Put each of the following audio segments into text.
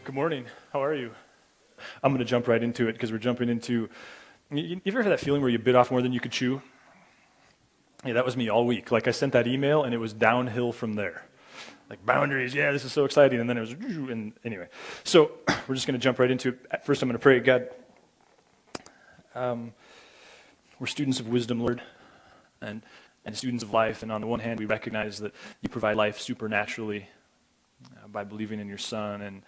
Good morning. How are you? I'm going to jump right into it because we're jumping into. You ever had that feeling where you bit off more than you could chew? Yeah, that was me all week. Like I sent that email and it was downhill from there. Like boundaries, yeah, this is so exciting. And then it was, and anyway. So we're just going to jump right into it. First, I'm going to pray, God. We're students of wisdom, Lord, and students of life. And on the one hand, we recognize that you provide life supernaturally by believing in your Son and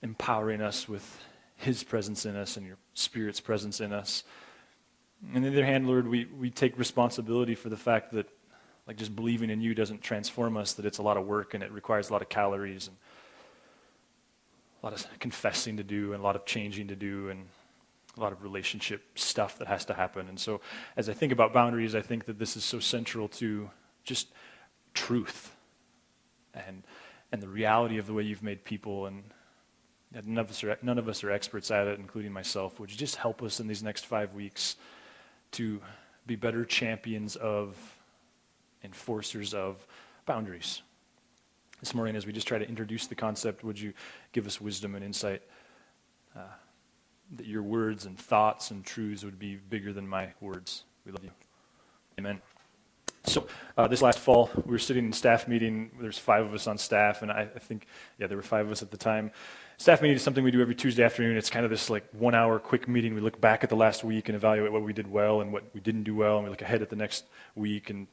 empowering us with his presence in us and your Spirit's presence in us. On the other hand, Lord, we take responsibility for the fact that like just believing in you doesn't transform us, that it's a lot of work and it requires a lot of calories and a lot of confessing to do and a lot of changing to do and a lot of relationship stuff that has to happen. And so as I think about boundaries, I think that this is so central to just truth and the reality of the way you've made people, and none of us are experts at it, including myself. Would you just help us in these next 5 weeks to be better champions of, enforcers of boundaries? This morning, as we just try to introduce the concept, would you give us wisdom and insight that your words and thoughts and truths would be bigger than my words? We love you. Amen. So this last fall, we were sitting in staff meeting. There's 5 of us on staff, and I think, there were 5 of us at the time. Staff meeting is something we do every Tuesday afternoon. It's kind of this like 1-hour quick meeting. We look back at the last week and evaluate what we did well and what we didn't do well, and we look ahead at the next week and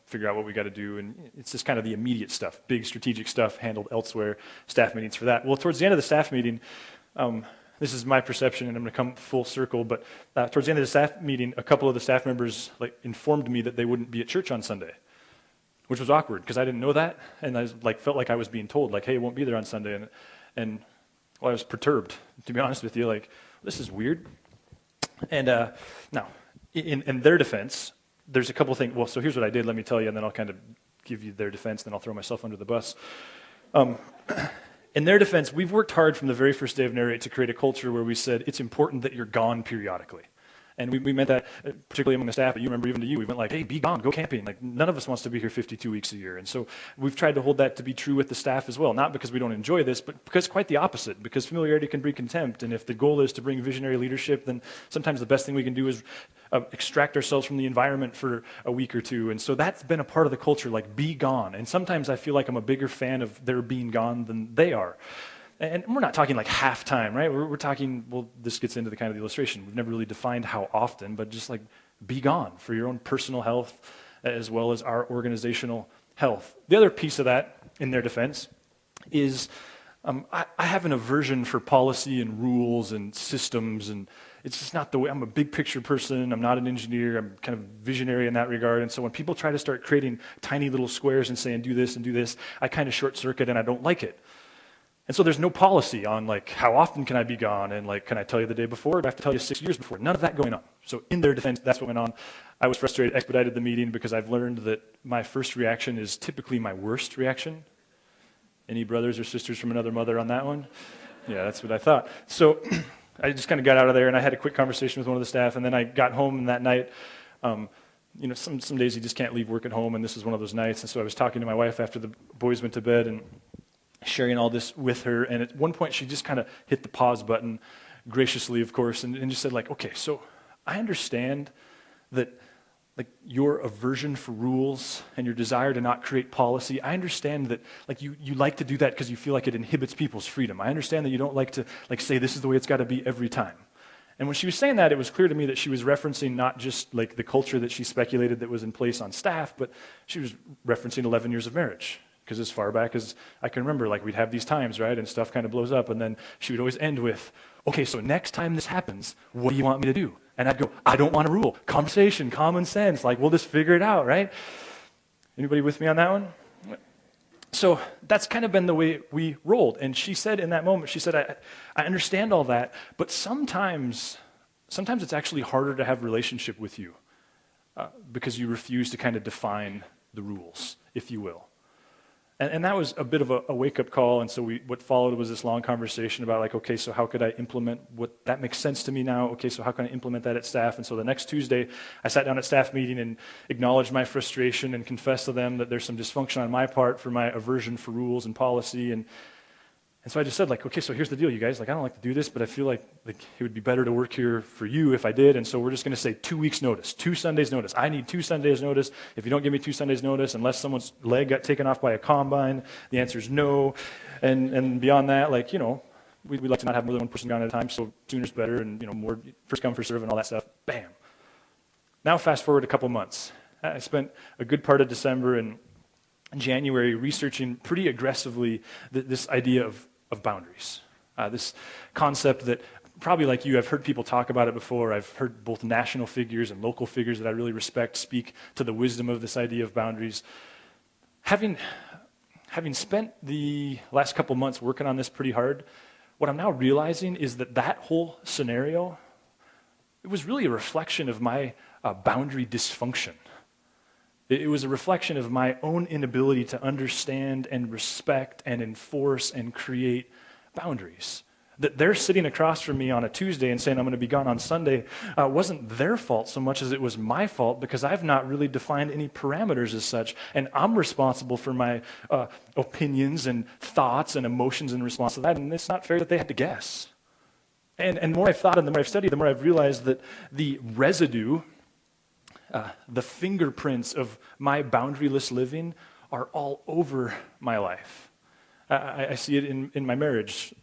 figure out what we got to do. And it's just kind of the immediate stuff, big strategic stuff handled elsewhere. Staff meetings for that. Well, towards the end of the staff meeting, this is my perception, and I'm going to come full circle, but towards the end of the staff meeting, a couple of the staff members informed me that they wouldn't be at church on Sunday, which was awkward because I didn't know that, and I felt like I was being told, hey, it won't be there on Sunday, and I was perturbed, to be honest with you, this is weird. And now, in their defense, there's a couple things. Well, so here's what I did, let me tell you, and then I'll kind of give you their defense, then I'll throw myself under the bus. In their defense, we've worked hard from the very first day of Narrate to create a culture where we said it's important that you're gone periodically. And we meant that, particularly among the staff, but you remember even to you, we went hey, be gone, go camping. None of us wants to be here 52 weeks a year. And so we've tried to hold that to be true with the staff as well, not because we don't enjoy this, but because quite the opposite, because familiarity can breed contempt. And if the goal is to bring visionary leadership, then sometimes the best thing we can do is extract ourselves from the environment for a week or two. And so that's been a part of the culture, be gone. And sometimes I feel like I'm a bigger fan of their being gone than they are. And we're not talking half time, right? We're talking, this gets into the kind of the illustration. We've never really defined how often, but just be gone for your own personal health as well as our organizational health. The other piece of that, in their defense, is I have an aversion for policy and rules and systems, and it's just not the way. I'm a big picture person. I'm not an engineer. I'm kind of visionary in that regard. And so when people try to start creating tiny little squares and saying do this and do this, I kind of short circuit and I don't like it. And so there's no policy on how often can I be gone and can I tell you the day before or do I have to tell you 6 years before? None of that going on. So in their defense, that's what went on. I was frustrated, expedited the meeting because I've learned that my first reaction is typically my worst reaction. Any brothers or sisters from another mother on that one? Yeah, that's what I thought. So I just kind of got out of there and I had a quick conversation with one of the staff, and then I got home that night. Some days you just can't leave work at home, and this was one of those nights. And so I was talking to my wife after the boys went to bed and sharing all this with her, and at one point she just kind of hit the pause button, graciously, of course, and just said okay, so I understand that your aversion for rules and your desire to not create policy, I understand that you like to do that because you feel like it inhibits people's freedom. I understand that you don't like to say this is the way it's got to be every time. And when she was saying that, it was clear to me that she was referencing not just the culture that she speculated that was in place on staff, but she was referencing 11 years of marriage. Because as far back as I can remember, we'd have these times, right, and stuff kind of blows up, and then she would always end with, okay, so next time this happens, what do you want me to do? And I'd go, I don't want a rule. Conversation, common sense, we'll just figure it out, right? Anybody with me on that one? So that's kind of been the way we rolled. And she said in that moment, she said, I understand all that, but sometimes it's actually harder to have a relationship with you because you refuse to kind of define the rules, if you will. And that was a bit of a wake-up call, and so what followed was this long conversation about okay, so how could I implement that makes sense to me now? Okay, so how can I implement that at staff? And so the next Tuesday, I sat down at staff meeting and acknowledged my frustration and confessed to them that there's some dysfunction on my part for my aversion for rules and policy, and And so I just said, like, okay, so here's the deal, you guys. Like, I don't like to do this, but I feel like it would be better to work here for you if I did. And so we're just going to say 2 weeks notice, 2 Sundays notice. I need 2 Sundays notice. If you don't give me 2 Sundays notice, unless someone's leg got taken off by a combine, the answer is no. And beyond that, like, we'd like to not have more than one person gone at a time, so sooner's better, and, more first come, first serve and all that stuff. Bam. Now fast forward a couple months. I spent a good part of December and January researching pretty aggressively this idea of boundaries. This concept that, probably like you, I've heard people talk about it before. I've heard both national figures and local figures that I really respect speak to the wisdom of this idea of boundaries. Having spent the last couple months working on this pretty hard, what I'm now realizing is that whole scenario, it was really a reflection of my boundary dysfunction. It was a reflection of my own inability to understand and respect and enforce and create boundaries. That they're sitting across from me on a Tuesday and saying I'm going to be gone on Sunday wasn't their fault so much as it was my fault, because I've not really defined any parameters as such, and I'm responsible for my opinions and thoughts and emotions in response to that, and it's not fair that they had to guess. And the more I've thought and the more I've studied, the more I've realized that the residue, the fingerprints of my boundaryless living are all over my life. I see it in my marriage.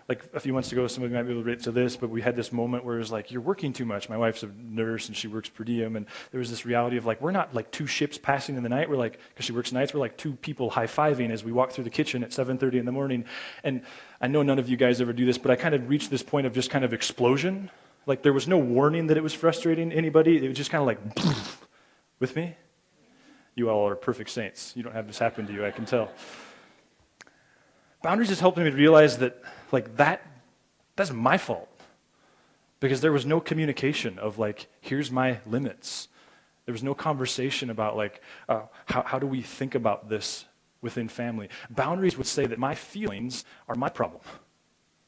Like a few months ago, some of you might be able to relate to this, but we had this moment where it was like, you're working too much. My wife's a nurse and she works per diem, and there was this reality of like, we're not like 2 ships passing in the night. We're like, because she works nights, we're like 2 people high-fiving as we walk through the kitchen at 7:30 in the morning. And I know none of you guys ever do this, but I kind of reached this point of just kind of explosion. Like there was no warning that it was frustrating anybody. It was just kind of like, with me? You all are perfect saints. You don't have this happen to you, I can tell. Boundaries just helped me to realize that, like, that's my fault. Because there was no communication of, like, here's my limits. There was no conversation about, like, how do we think about this within family. Boundaries would say that my feelings are my problem.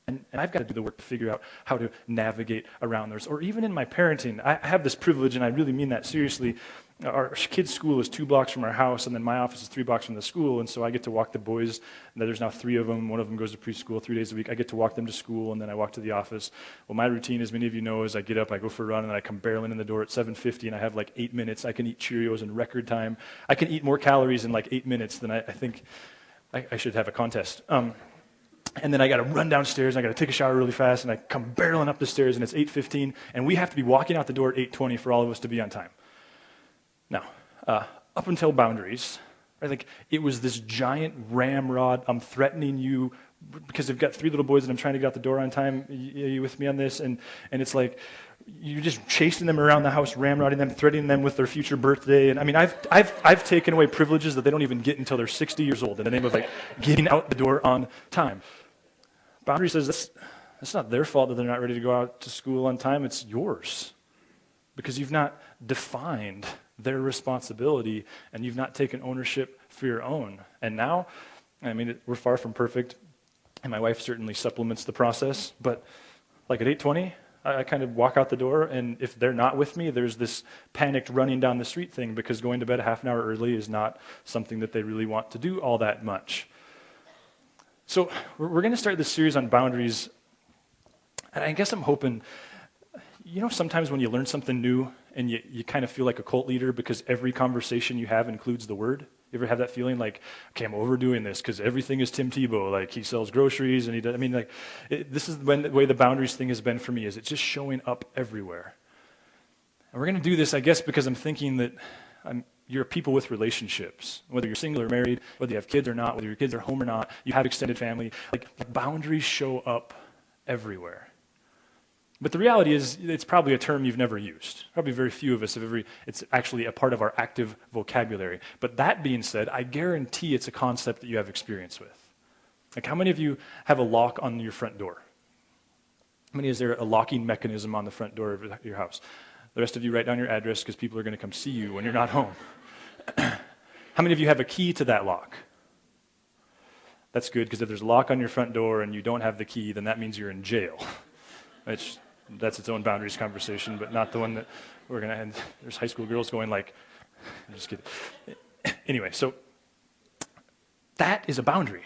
And I've got to do the work to figure out how to navigate around those. Or even in my parenting, I have this privilege, and I really mean that seriously. Our kids' school is 2 blocks from our house, and then my office is 3 blocks from the school, and so I get to walk the boys. And there's now 3 of them. One of them goes to preschool 3 days a week. I get to walk them to school, and then I walk to the office. Well, my routine, as many of you know, is I get up, I go for a run, and I come barreling in the door at 7:50, and I have like 8 minutes. I can eat Cheerios in record time. I can eat more calories in like 8 minutes than I think I should have a contest. And then I got to run downstairs, and I got to take a shower really fast, and I come barreling up the stairs, and it's 8:15, and we have to be walking out the door at 8:20 for all of us to be on time. Now, up until boundaries, I think it was this giant ramrod. I'm threatening you because I've got 3 little boys, and I'm trying to get out the door on time. Are you with me on this? And it's like you're just chasing them around the house, ramrodding them, threatening them with their future birthday. And I mean, I've taken away privileges that they don't even get until they're 60 years old in the name of like getting out the door on time. Boundary says that's not their fault that they're not ready to go out to school on time. It's yours, because you've not defined their responsibility and you've not taken ownership for your own. And now, I mean, we're far from perfect, and my wife certainly supplements the process, but like at 8:20, I kind of walk out the door, and if they're not with me, there's this panicked running down the street thing, because going to bed a half an hour early is not something that they really want to do all that much. So we're going to start this series on boundaries, and I guess I'm hoping, sometimes when you learn something new and you kind of feel like a cult leader because every conversation you have includes the word. You ever have that feeling like, okay, I'm overdoing this because everything is Tim Tebow, like he sells groceries and he does, this is the way the boundaries thing has been for me, is it's just showing up everywhere. And we're going to do this, I guess, because I'm thinking that you're people with relationships, whether you're single or married, whether you have kids or not, whether your kids are home or not, you have extended family. Like, boundaries show up everywhere. But the reality is, it's probably a term you've never used. Probably very few of us have ever, it's actually a part of our active vocabulary. But that being said, I guarantee it's a concept that you have experience with. Like, how many of you have a lock on your front door? How many is there a locking mechanism on the front door of your house? The rest of you write down your address because people are going to come see you when you're not home. How many of you have a key to that lock? That's good, because if there's a lock on your front door and you don't have the key, then that means you're in jail. That's its own boundaries conversation, but not the one that we're going to end. There's high school girls going like, I'm just kidding. Anyway, so that is a boundary.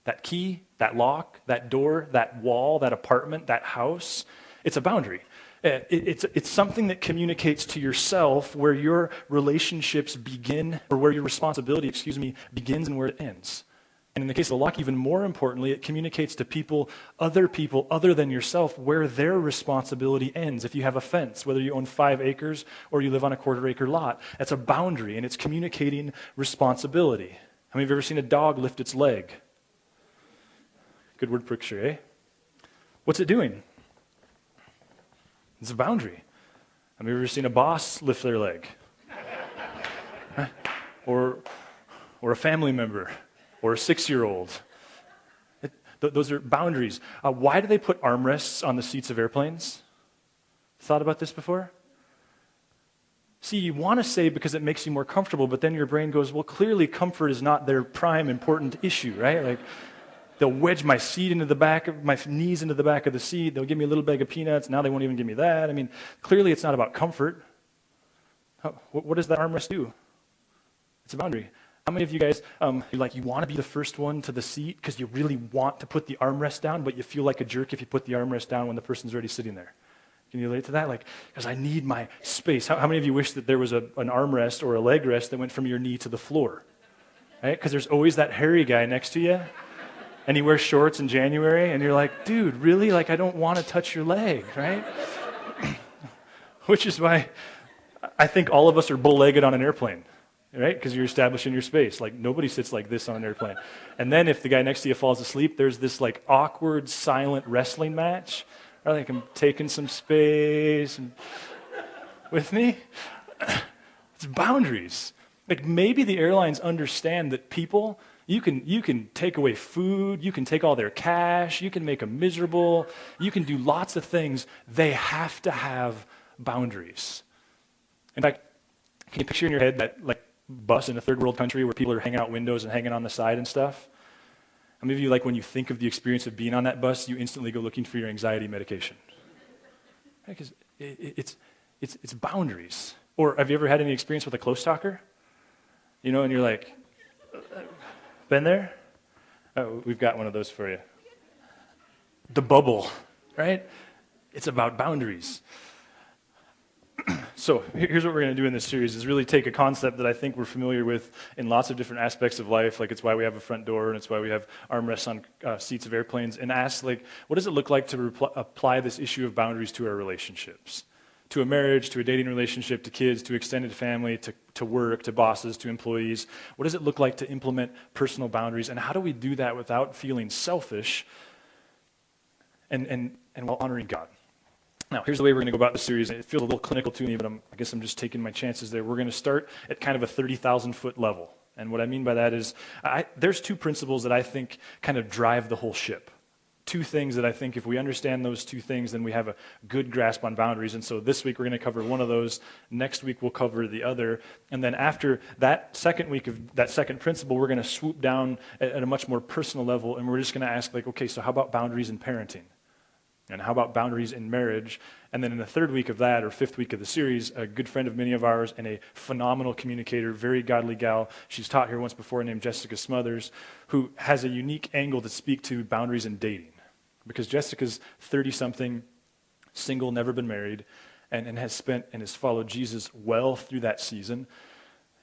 That key, that lock, that door, that wall, that apartment, that house, it's a boundary. It's something that communicates to yourself where your relationships begin, or where your responsibility, begins and where it ends. And in the case of the lock, even more importantly, it communicates to people other than yourself where their responsibility ends. If you have a fence, whether you own 5 acres or you live on a quarter-acre lot, that's a boundary, and it's communicating responsibility. How many of you have ever seen a dog lift its leg? Good word picture, eh? What's it doing? It's a boundary. Have you ever seen a boss lift their leg? Or a family member, or a 6-year-old. Those are boundaries. Why do they put armrests on the seats of airplanes? Thought about this before? See, you want to say because it makes you more comfortable, but then your brain goes, well, clearly comfort is not their prime important issue, right? Like, they'll wedge my knees into the back of the seat. They'll give me a little bag of peanuts. Now they won't even give me that. I mean, clearly it's not about comfort. What does that armrest do? It's a boundary. How many of you guys, you want to be the first one to the seat because you really want to put the armrest down, but you feel like a jerk if you put the armrest down when the person's already sitting there? Can you relate to that? Like, because I need my space. How many of you wish that there was an armrest or a leg rest that went from your knee to the floor? Right? Because there's always that hairy guy next to you, and he wears shorts in January, and you're like, dude, really? Like, I don't want to touch your leg, right? Which is why I think all of us are bull-legged on an airplane, right? Because you're establishing your space. Like, nobody sits like this on an airplane. And then if the guy next to you falls asleep, there's this, like, awkward, silent wrestling match. Or like, I'm taking some space. And with me? It's boundaries. Like, maybe the airlines understand that people, you can take away food, you can take all their cash, you can make them miserable, you can do lots of things. They have to have boundaries. In fact, can you picture in your head that, like, bus in a third world country where people are hanging out windows and hanging on the side and stuff? How many of you, like, when you think of the experience of being on that bus, you instantly go looking for your anxiety medication? Because it's boundaries. Or have you ever had any experience with a close talker? You know, and you're like, been there? Oh, we've got one of those for you. The bubble, right? It's about boundaries. So here's what we're going to do in this series is really take a concept that I think we're familiar with in lots of different aspects of life, like it's why we have a front door and it's why we have armrests on seats of airplanes, and ask, like, what does it look like to apply this issue of boundaries to our relationships? To a marriage, to a dating relationship, to kids, to extended family, to work, to bosses, to employees. What does it look like to implement personal boundaries, and how do we do that without feeling selfish and while honoring God? Now, here's the way we're going to go about this series. It feels a little clinical to me, but I guess I'm just taking my chances there. We're going to start at kind of a 30,000-foot level. And what I mean by that is there's 2 principles that I think kind of drive the whole ship. 2 things that I think if we understand those 2 things, then we have a good grasp on boundaries. And so this week we're going to cover one of those. Next week we'll cover the other. And then after that second week of that second principle, we're going to swoop down at a much more personal level. And we're just going to ask, like, okay, so how about boundaries in parenting? And how about boundaries in marriage? And then in the 3rd week of that, or 5th week of the series, a good friend of many of ours and a phenomenal communicator, very godly gal, she's taught here once before, named Jessica Smothers, who has a unique angle to speak to boundaries in dating. Because Jessica's 30-something, single, never been married, and has followed Jesus well through that season.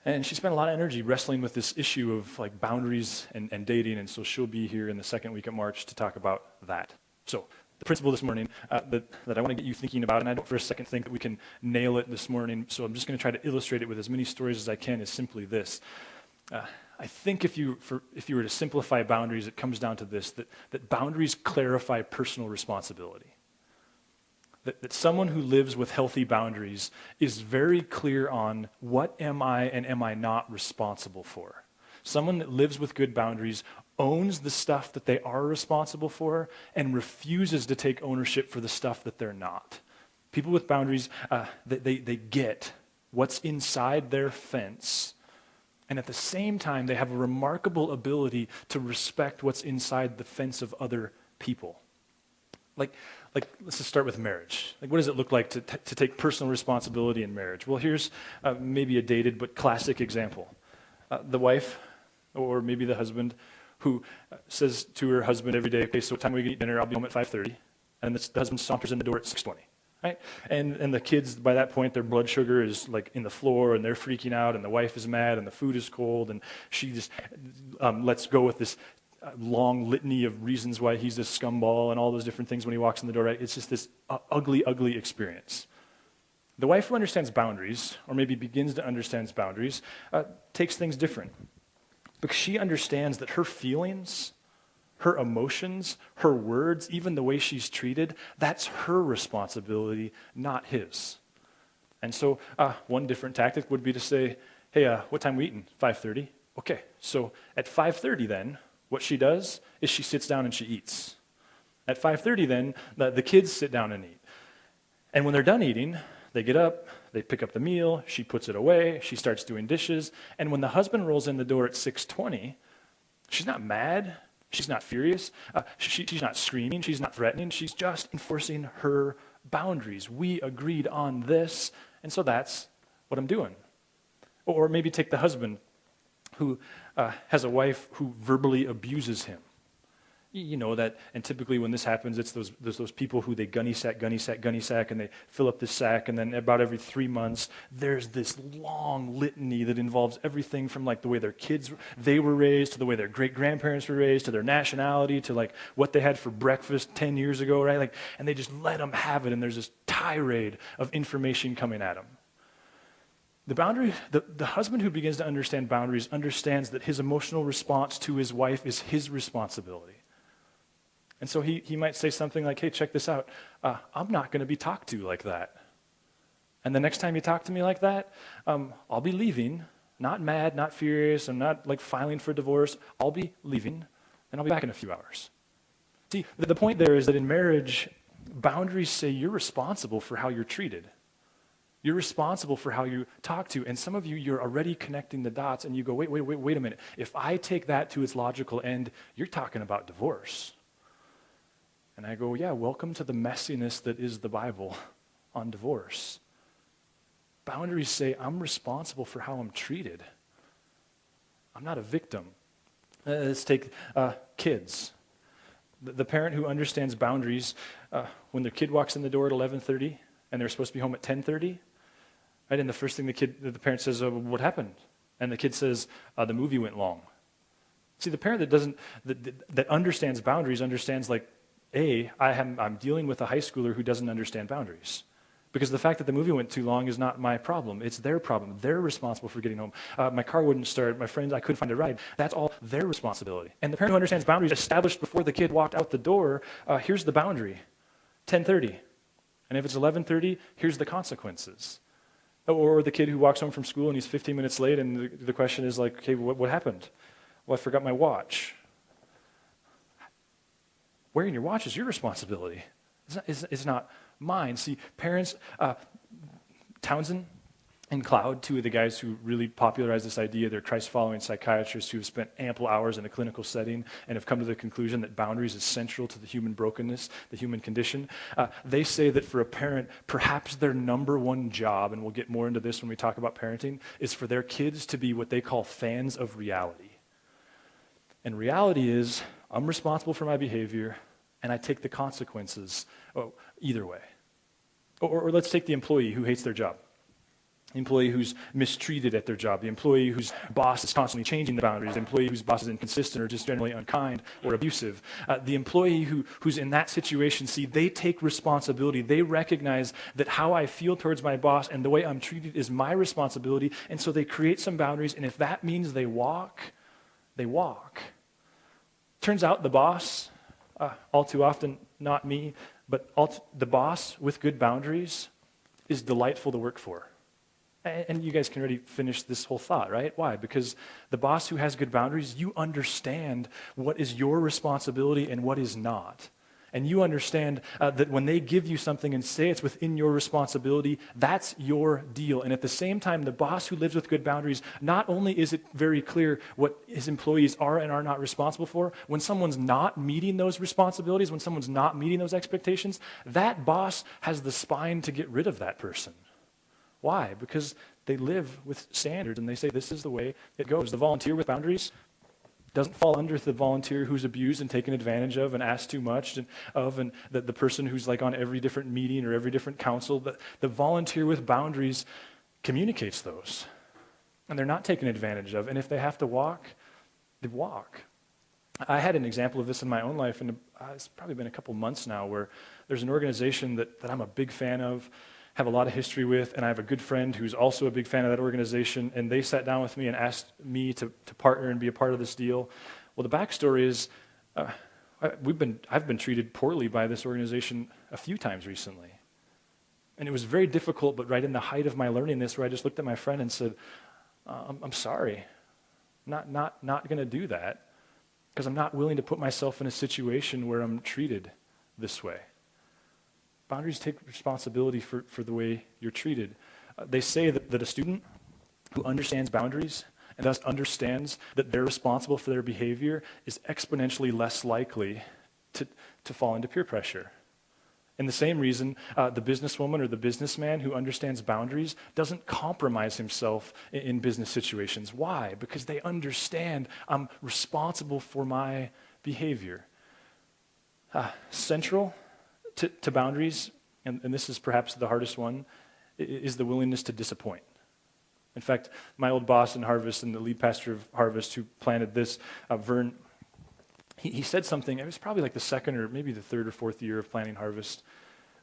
And she spent a lot of energy wrestling with this issue of, like, boundaries and dating, and so she'll be here in the 2nd week of March to talk about that. So the principle this morning that I want to get you thinking about, and I don't for a second think that we can nail it this morning, so I'm just going to try to illustrate it with as many stories as I can, is simply this. I think if you were to simplify boundaries, it comes down to this, that boundaries clarify personal responsibility. That someone who lives with healthy boundaries is very clear on what am I and am I not responsible for. Someone that lives with good boundaries owns the stuff that they are responsible for and refuses to take ownership for the stuff that they're not. People with boundaries, they get what's inside their fence, and at the same time, they have a remarkable ability to respect what's inside the fence of other people. Like let's just start with marriage. Like, what does it look like to take personal responsibility in marriage? Well, here's maybe a dated but classic example. The wife, or maybe the husband, who says to her husband every day, okay, so what time are we going to eat dinner? I'll be home at 5:30. And the husband saunters in the door at 6:20. Right? And the kids, by that point, their blood sugar is like in the floor, and they're freaking out, and the wife is mad, and the food is cold, and she just lets go with this long litany of reasons why he's a scumball and all those different things when he walks in the door. Right? It's just this ugly, ugly experience. The wife who understands boundaries, or maybe begins to understand boundaries, takes things different. Because she understands that her feelings, her emotions, her words, even the way she's treated, that's her responsibility, not his. And so one different tactic would be to say, hey, what time are we eating? 5:30. Okay, so at 5:30 then, what she does is she sits down and she eats. At 5:30 then, the kids sit down and eat. And when they're done eating, they get up, they pick up the meal, she puts it away, she starts doing dishes, and when the husband rolls in the door at 6:20, she's not mad, she's not furious, she's not screaming, she's not threatening, she's just enforcing her boundaries. We agreed on this, and so that's what I'm doing. Or maybe take the husband who has a wife who verbally abuses him. You know that, and typically when this happens, it's those people who they gunny sack, and they fill up this sack, and then about every 3 months, there's this long litany that involves everything from like the way they were raised, to the way their great-grandparents were raised, to their nationality, to like what they had for breakfast 10 years ago, right? Like, and they just let them have it, and there's this tirade of information coming at them. The husband who begins to understand boundaries understands that his emotional response to his wife is his responsibility. And so he might say something like, hey, check this out. I'm not going to be talked to like that. And the next time you talk to me like that, I'll be leaving, not mad, not furious, I'm not like filing for divorce. I'll be leaving, and I'll be back in a few hours. See, the point there is that in marriage, boundaries say you're responsible for how you're treated. You're responsible for how you talk to. And some of you, you're already connecting the dots, and you go, wait a minute. If I take that to its logical end, you're talking about divorce. And I go, yeah, welcome to the messiness that is the Bible on divorce. Boundaries say I'm responsible for how I'm treated. I'm not a victim. Let's take kids. The parent who understands boundaries, when their kid walks in the door at 11:30 and they're supposed to be home at 10:30, right? And the first thing the parent says, what happened? And the kid says, the movie went long. See, the parent that understands boundaries understands like, I'm dealing with a high schooler who doesn't understand boundaries. Because the fact that the movie went too long is not my problem. It's their problem. They're responsible for getting home. My car wouldn't start. My friends, I couldn't find a ride. That's all their responsibility. And the parent who understands boundaries established before the kid walked out the door, here's the boundary, 10:30. And if it's 11:30, here's the consequences. Or the kid who walks home from school and he's 15 minutes late, and the question is like, okay, what happened? Well, I forgot my watch. Wearing your watch is your responsibility. It's not mine. See, parents, Townsend and Cloud, two of the guys who really popularized this idea, they're Christ-following psychiatrists who have spent ample hours in a clinical setting and have come to the conclusion that boundaries is central to the human brokenness, the human condition. They say that for a parent, perhaps their number one job, and we'll get more into this when we talk about parenting, is for their kids to be what they call fans of reality. And reality is, I'm responsible for my behavior, and I take the consequences either way. Or let's take the employee who hates their job. The employee who's mistreated at their job. The employee whose boss is constantly changing the boundaries. The employee whose boss is inconsistent or just generally unkind or abusive. The employee who's in that situation, see, they take responsibility. They recognize that how I feel towards my boss and the way I'm treated is my responsibility, and so they create some boundaries, and if that means they walk, they walk. Turns out the boss, all too often not me, but the boss with good boundaries is delightful to work for. And you guys can already finish this whole thought, right? Why? Because the boss who has good boundaries, you understand what is your responsibility and what is not. And you understand that when they give you something and say it's within your responsibility, that's your deal. And at the same time, the boss who lives with good boundaries, not only is it very clear what his employees are and are not responsible for, when someone's not meeting those responsibilities, when someone's not meeting those expectations, that boss has the spine to get rid of that person. Why? Because they live with standards and they say this is the way it goes. The volunteer with boundaries doesn't fall under the volunteer who's abused and taken advantage of and asked too much and the person who's like on every different meeting or every different council. The volunteer with boundaries communicates those. And they're not taken advantage of. And if they have to walk, they walk. I had an example of this in my own life, and it's probably been a couple months now, where there's an organization that I'm a big fan of, have a lot of history with, and I have a good friend who's also a big fan of that organization, and they sat down with me and asked me to partner and be a part of this deal. Well, the backstory is I've been treated poorly by this organization a few times recently. And it was very difficult, but right in the height of my learning this, where I just looked at my friend and said, I'm sorry, not going to do that, because I'm not willing to put myself in a situation where I'm treated this way. Boundaries take responsibility for the way you're treated. They say that a student who understands boundaries and thus understands that they're responsible for their behavior is exponentially less likely to fall into peer pressure. And the same reason, the businesswoman or the businessman who understands boundaries doesn't compromise himself in business situations. Why? Because they understand I'm responsible for my behavior. Central to boundaries, and this is perhaps the hardest one, is the willingness to disappoint. In fact, my old boss in Harvest and the lead pastor of Harvest who planted this, Vern, he said something. It was probably like the second or maybe the third or fourth year of planting Harvest.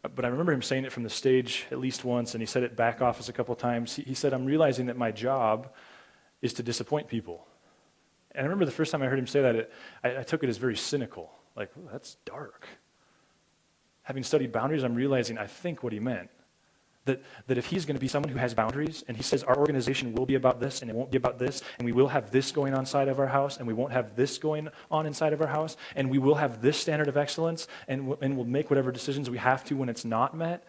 But I remember him saying it from the stage at least once, and he said it back office a couple of times. He said, I'm realizing that my job is to disappoint people. And I remember the first time I heard him say that, I took it as very cynical. Like, oh, that's dark. Having studied boundaries, I'm realizing I think what he meant. That if he's going to be someone who has boundaries, and he says our organization will be about this, and it won't be about this, and we will have this going on inside of our house, and we won't have this going on inside of our house, and we will have this standard of excellence, and we'll make whatever decisions we have to when it's not met,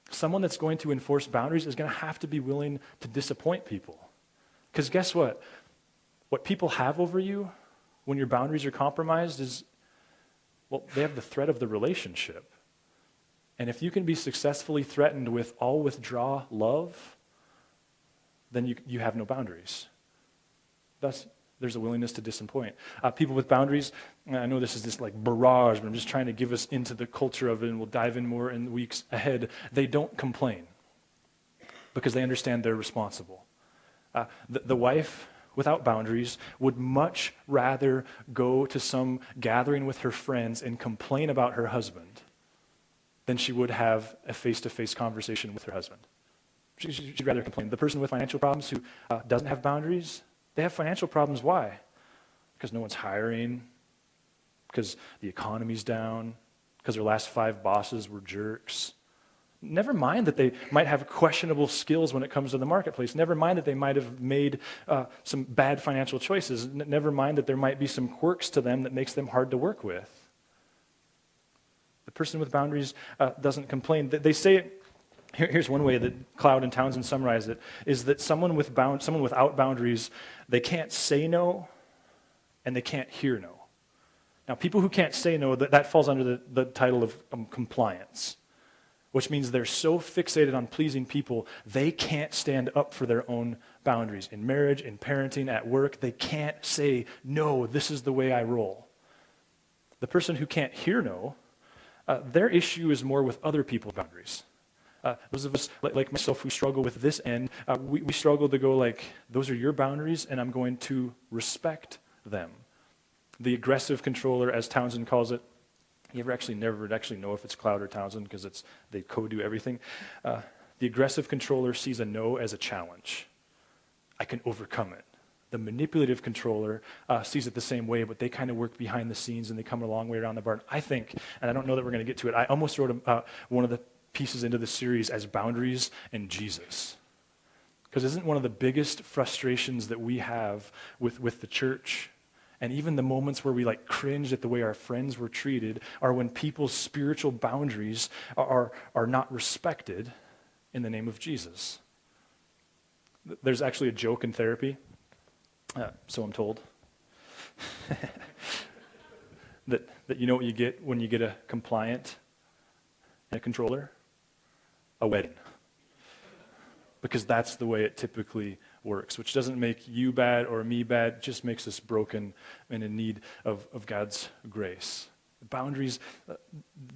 someone that's going to enforce boundaries is going to have to be willing to disappoint people. Because guess what? What people have over you when your boundaries are compromised is, well, they have the threat of the relationship. And if you can be successfully threatened with all withdraw love, then you have no boundaries. Thus, there's a willingness to disappoint. People with boundaries, I know this is this like barrage, but I'm just trying to give us into the culture of it, and we'll dive in more in the weeks ahead. They don't complain because they understand they're responsible. The wife without boundaries would much rather go to some gathering with her friends and complain about her husband than she would have a face-to-face conversation with her husband. She'd rather complain. The person with financial problems who doesn't have boundaries, they have financial problems. Why? Because no one's hiring, because the economy's down, because their last 5 bosses were jerks. Never mind that they might have questionable skills when it comes to the marketplace. Never mind that they might have made some bad financial choices. Never mind that there might be some quirks to them that makes them hard to work with. The person with boundaries doesn't complain. They say, here's one way that Cloud and Townsend summarize it, is that someone without boundaries, they can't say no and they can't hear no. Now, people who can't say no, that falls under the title of compliance, which means they're so fixated on pleasing people, they can't stand up for their own boundaries. In marriage, in parenting, at work, they can't say, no, this is the way I roll. The person who can't hear no, their issue is more with other people's boundaries. Those of us, like myself, who struggle with this end, we struggle to go like, those are your boundaries, and I'm going to respect them. The aggressive controller, as Townsend calls it, you never actually know if it's Cloud or Townsend because they co-do everything. The aggressive controller sees a no as a challenge. I can overcome it. The manipulative controller sees it the same way, but they kind of work behind the scenes and they come a long way around the barn. I think, and I don't know that we're going to get to it, I almost wrote one of the pieces into the series as boundaries and Jesus. Because isn't one of the biggest frustrations that we have with the church, and even the moments where we like cringe at the way our friends were treated, are when people's spiritual boundaries are not respected in the name of Jesus. There's actually a joke in therapy. So I'm told, that you know what you get when you get a compliant and a controller? A wedding. Because that's the way it typically works, which doesn't make you bad or me bad, just makes us broken and in need of God's grace. Boundaries,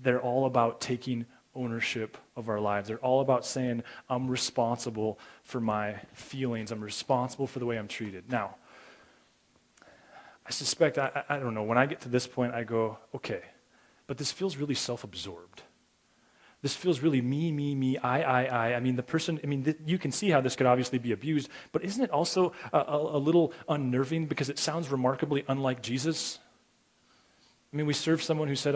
they're all about taking ownership of our lives. They're all about saying, I'm responsible for my feelings. I'm responsible for the way I'm treated. Now, I suspect, I don't know, when I get to this point, I go, okay, but this feels really self-absorbed. This feels really me, I. I mean, the person, you can see how this could obviously be abused, but isn't it also a little unnerving because it sounds remarkably unlike Jesus? I mean, we serve someone who said,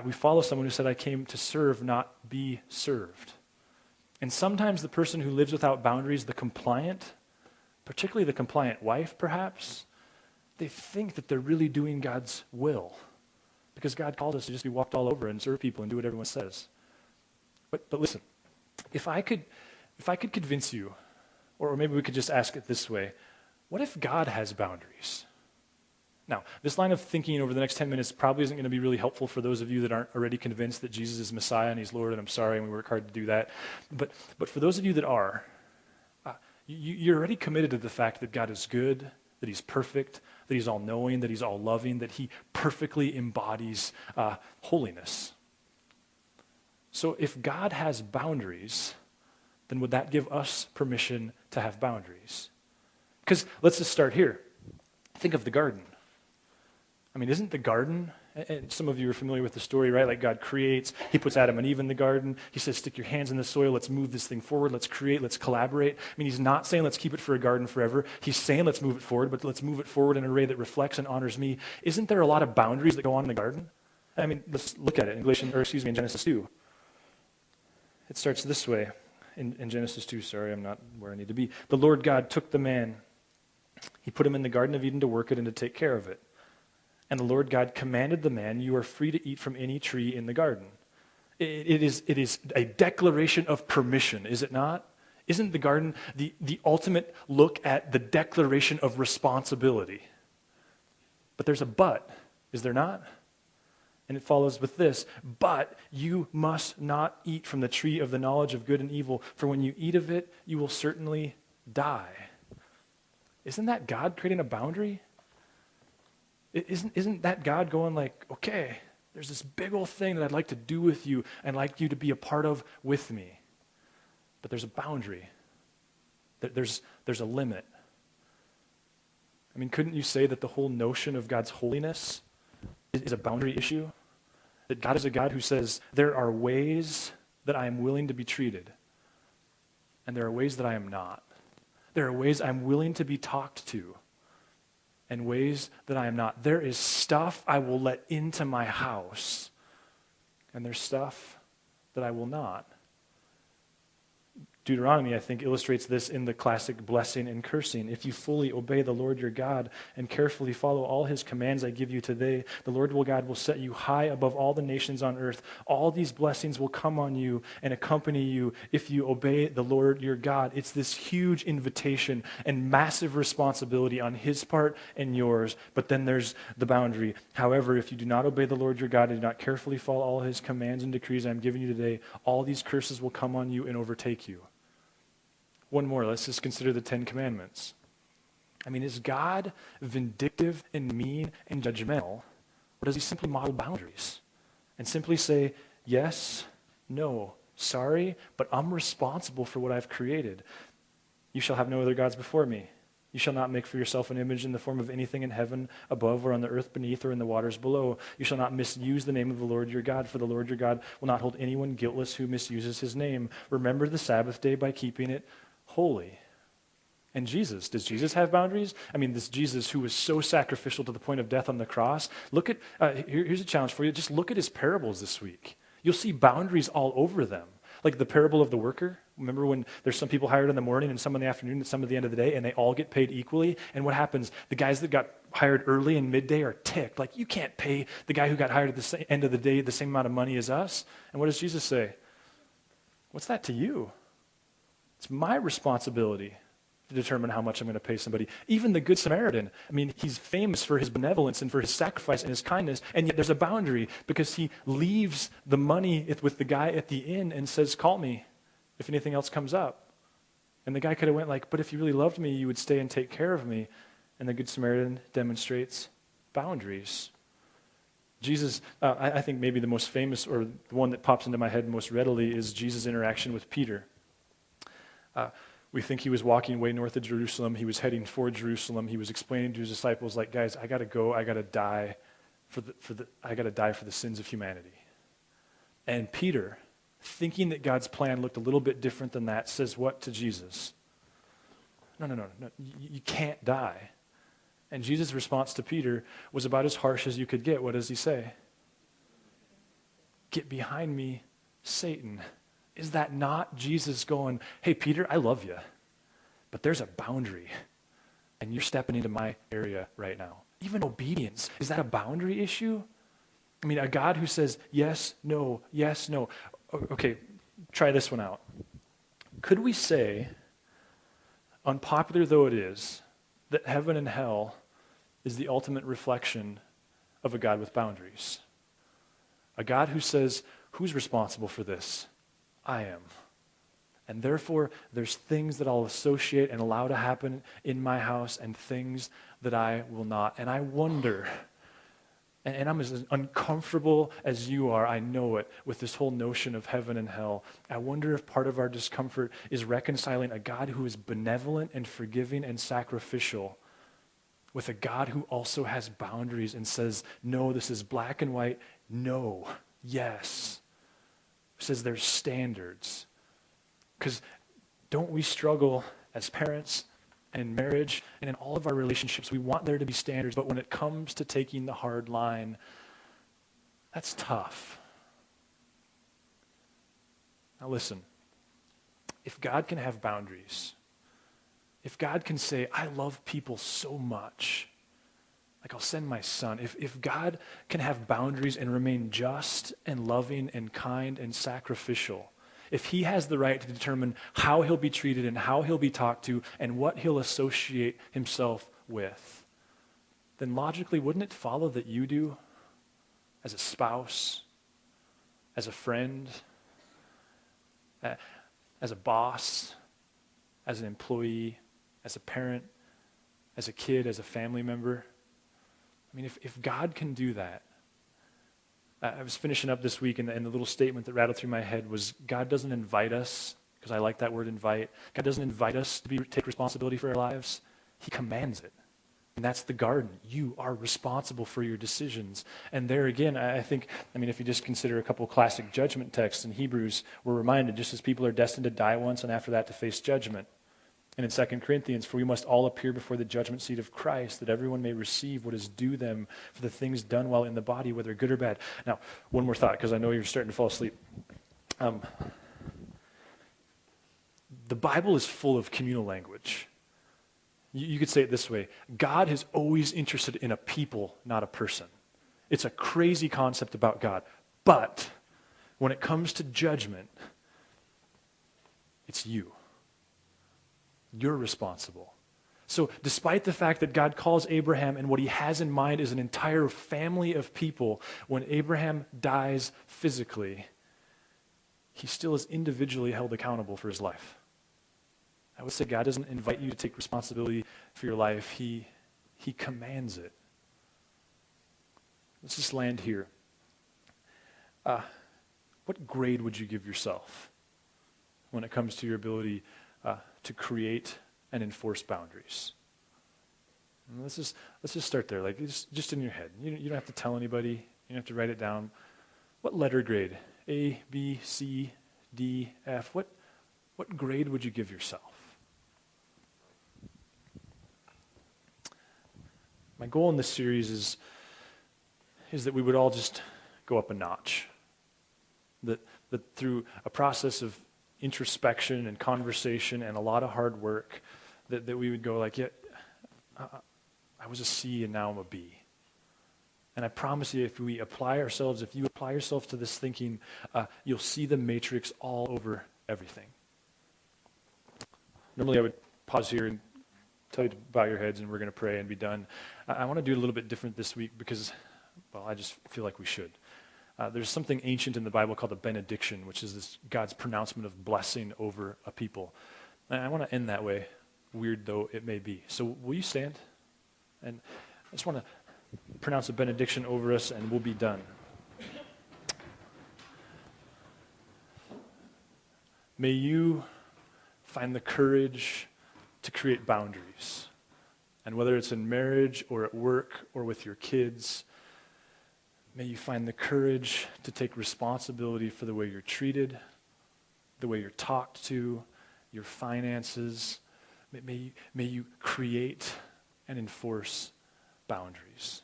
we follow someone who said, I came to serve, not be served. And sometimes the person who lives without boundaries, the compliant, particularly the compliant wife perhaps, they think that they're really doing God's will. Because God called us to just be walked all over and serve people and do what everyone says. But listen, if I could convince you, or maybe we could just ask it this way, what if God has boundaries? Now, this line of thinking over the next 10 minutes probably isn't going to be really helpful for those of you that aren't already convinced that Jesus is Messiah and he's Lord, and I'm sorry, and we work hard to do that. But for those of you that are, you're already committed to the fact that God is good, that he's perfect, that he's all-knowing, that he's all-loving, that he perfectly embodies holiness. So if God has boundaries, then would that give us permission to have boundaries? Because let's just start here. Think of the garden. I mean, isn't the garden, and some of you are familiar with the story, right? Like God creates, he puts Adam and Eve in the garden. He says, stick your hands in the soil, let's move this thing forward, let's create, let's collaborate. I mean, he's not saying let's keep it for a garden forever. He's saying let's move it forward, but let's move it forward in a way that reflects and honors me. Isn't there a lot of boundaries that go on in the garden? I mean, let's look at it in Genesis 2. It starts this way. In Genesis 2, sorry, I'm not where I need to be. The Lord God took the man. He put him in the Garden of Eden to work it and to take care of it. And the Lord God commanded the man, you are free to eat from any tree in the garden. It is a declaration of permission, is it not? Isn't the garden the ultimate look at the declaration of responsibility? But there's a but, is there not? And it follows with this, but you must not eat from the tree of the knowledge of good and evil, for when you eat of it, you will certainly die. Isn't that God creating a boundary? Isn't that God going like, okay, there's this big old thing that I'd like to do with you and like you to be a part of with me. But there's a boundary. There's a limit. I mean, couldn't you say that the whole notion of God's holiness is a boundary issue? That God is a God who says, there are ways that I am willing to be treated, and there are ways that I am not. There are ways I'm willing to be talked to, and ways that I am not. There is stuff I will let into my house, and there's stuff that I will not. Deuteronomy, I think, illustrates this in the classic blessing and cursing. If you fully obey the Lord your God and carefully follow all his commands I give you today, the Lord your God will set you high above all the nations on earth. All these blessings will come on you and accompany you if you obey the Lord your God. It's this huge invitation and massive responsibility on his part and yours, but then there's the boundary. However, if you do not obey the Lord your God and do not carefully follow all his commands and decrees I'm giving you today, all these curses will come on you and overtake you. One more, let's just consider the 10 Commandments. I mean, is God vindictive and mean and judgmental, or does he simply model boundaries and simply say, yes, no, sorry, but I'm responsible for what I've created. You shall have no other gods before me. You shall not make for yourself an image in the form of anything in heaven above or on the earth beneath or in the waters below. You shall not misuse the name of the Lord your God, for the Lord your God will not hold anyone guiltless who misuses his name. Remember the Sabbath day by keeping it holy. And Jesus, does Jesus have boundaries? I mean, this Jesus who was so sacrificial to the point of death on the cross. Look at, here's a challenge for you. Just look at his parables this week. You'll see boundaries all over them. Like the parable of the worker. Remember when there's some people hired in the morning and some in the afternoon and some at the end of the day, and they all get paid equally? And what happens? The guys that got hired early and midday are ticked. Like, you can't pay the guy who got hired at the end of the day the same amount of money as us. And what does Jesus say? What's that to you? It's my responsibility to determine how much I'm going to pay somebody. Even the Good Samaritan, I mean, he's famous for his benevolence and for his sacrifice and his kindness, and yet there's a boundary because he leaves the money with the guy at the inn and says, call me if anything else comes up. And the guy could have went like, but if you really loved me, you would stay and take care of me. And the Good Samaritan demonstrates boundaries. Jesus, I think maybe the most famous, or the one that pops into my head most readily, is Jesus' interaction with Peter. We think he was walking way north of Jerusalem. He was heading for Jerusalem. He was explaining to his disciples, like, guys, I got to go. I got to die I got to die for the sins of humanity. And Peter, thinking that God's plan looked a little bit different than that, says what to Jesus? No, you can't die. And Jesus' response to Peter was about as harsh as you could get. What does he say? Get behind me, Satan. Is that not Jesus going, hey, Peter, I love you, but there's a boundary, and you're stepping into my area right now? Even obedience, is that a boundary issue? I mean, a God who says yes, no, yes, no. Okay, try this one out. Could we say, unpopular though it is, that heaven and hell is the ultimate reflection of a God with boundaries? A God who says, who's responsible for this? I am. And therefore, there's things that I'll associate and allow to happen in my house and things that I will not. And I wonder, and I'm as uncomfortable as you are, I know it, with this whole notion of heaven and hell. I wonder if part of our discomfort is reconciling a God who is benevolent and forgiving and sacrificial with a God who also has boundaries and says, no, this is black and white, no, yes. Says there's standards. Because don't we struggle as parents and in marriage and in all of our relationships? We want there to be standards, but when it comes to taking the hard line, that's tough. Now listen, if God can have boundaries, if God can say, I love people so much, like I'll send my son. If God can have boundaries and remain just and loving and kind and sacrificial, if he has the right to determine how he'll be treated and how he'll be talked to and what he'll associate himself with, then logically, wouldn't it follow that you do as a spouse, as a friend, as a boss, as an employee, as a parent, as a kid, as a family member? I mean, if God can do that, I was finishing up this week, and the little statement that rattled through my head was, God doesn't invite us, because I like that word invite. God doesn't invite us to take responsibility for our lives. He commands it. And that's the garden. You are responsible for your decisions. And there again, I think, if you just consider a couple of classic judgment texts in Hebrews, we're reminded, just as people are destined to die once and after that to face judgment. And in 2 Corinthians, for we must all appear before the judgment seat of Christ, that everyone may receive what is due them for the things done while in the body, whether good or bad. Now, one more thought, because I know you're starting to fall asleep. The Bible is full of communal language. You could say it this way: God is always interested in a people, not a person. It's a crazy concept about God. But when it comes to judgment, it's you. You're responsible. So despite the fact that God calls Abraham and what he has in mind is an entire family of people, when Abraham dies physically, he still is individually held accountable for his life. I would say God doesn't invite you to take responsibility for your life. He commands it. Let's just land here. What grade would you give yourself when it comes to your ability to create and enforce boundaries? And let's just start there, like just in your head. You don't have to tell anybody. You don't have to write it down. What letter grade? A, B, C, D, F. What grade would you give yourself? My goal in this series is that we would all just go up a notch. That through a process of introspection and conversation and a lot of hard work, that we would go like, yeah, I was a C and now I'm a B. And I promise you, if you apply yourself to this thinking, you'll see the matrix all over everything. Normally I would pause here and tell you to bow your heads and we're going to pray and be done. I want to do it a little bit different this week because, well, I just feel like we should. There's something ancient in the Bible called a benediction, which is God's pronouncement of blessing over a people. And I want to end that way, weird though it may be. So will you stand? And I just want to pronounce a benediction over us and we'll be done. May you find the courage to create boundaries. And whether it's in marriage or at work or with your kids, may you find the courage to take responsibility for the way you're treated, the way you're talked to, your finances. May you create and enforce boundaries.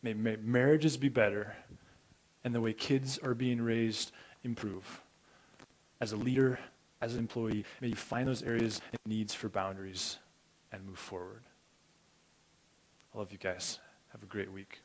May marriages be better and the way kids are being raised improve. As a leader, as an employee, may you find those areas and needs for boundaries and move forward. I love you guys. Have a great week.